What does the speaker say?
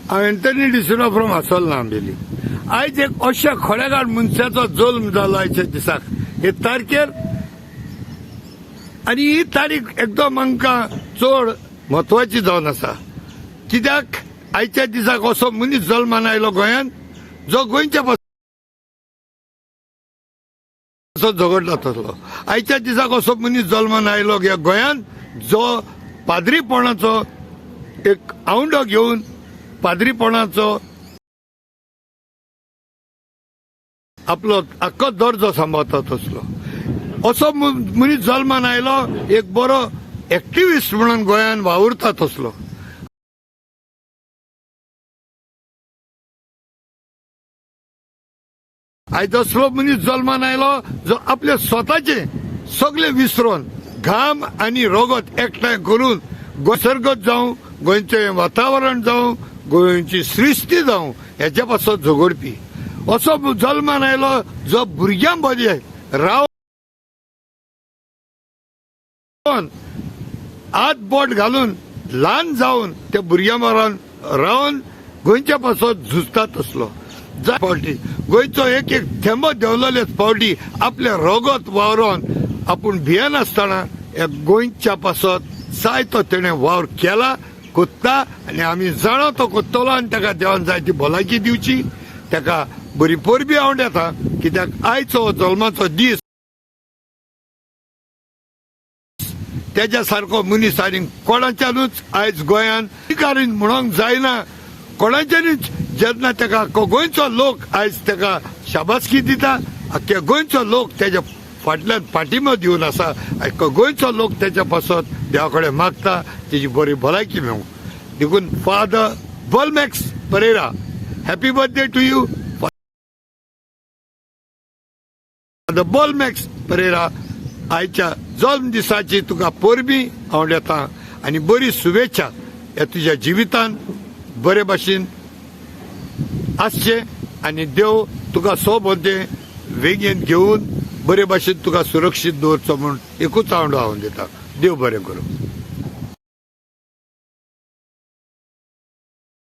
Antony D'Silva from असोल नांबेली. आयज एक अशा खोडेगाड मनशाचो जल्म जालो आयच्या दिसाक हे तारखेर, आनी ही तारीख एकदम आमकां चड म्हत्वाची जावन आसा. कित्याक आयच्या दिसाक असो मनीस जल्मान आयलो गोंयांत जो गोंयच्या झगडला तसलो. आयच्या दिसाक असो मनीस जल्मान आयलो गोंयांत जो पाद्रीपणाचो एक आवंडो घेवन पाद्रीपणाचो आपलो आख्खो दर्जो सांबाळता तसलो. असो मनीस जल्मान आयलो एक बरो एक्टिविस्ट म्हणून गोंयांत वावुरता तसलो. आयज असलो मनीस जल्मान आयलो जो आपले स्वताचे सगळे विसरून घाम आनी रगत एकठांय करून गोसरगत जावं, गोंयचें वातावरण जावं, गोंयची सृश्टी जावं हेच्या पासून झगडपी असो जल्मान आयलो जो भुरग्यां मदीं रावन हात बोट घालून ल्हान जावन त्या भुरग्यां बरोबर रावन गोंयच्या पासून झुजता तसलो. फावटी गोंयचो एक एक थेंबो देंवलेलेच फावटी आपले रगत वावरोन आपूण भियेनासतना गोंयच्या पासत जाय तो तेणें वावर केला, कोत्ता, आनी आमी जाणो तो कोत्तलो आनी ताका देवान जाय ती भलायकी दिवची. ताका बरी परबी आवड येता. कित्याक आयचो जल्माचो दीस तेज्या सारको मनीस आनी कोणाच्यानूच आयज गोंयांत अधिकारीन म्हणूंक जायना. कोणाच्यानूच जेन्ना ताका गोंयचो लोक आयज ताका शाबासकी दिता, आख्ख्या गोंयचो लोक तेज्या फाटल्यान पाठिंबो दिवन आसा. गोंयचो लोक तेच्या पासत देवा कडेन मागता तेजी बरी भलायकी मेळूं. देखून father Bolmax Pereira, happy birthday to you. Father Bolmax Pereira, आयच्या जल्म दिसाची तुका परबी आवड येता आनी बरी शुभेच्छा ह्या तुज्या जिवितान बरे भाशेन आसचे आनी देव तुका सोबते वेगेन घेवन बरे भाशेन तुका सुरक्षीत दवरचो म्हूण एकूच आवडो हांव दिता. देव बरें करूं.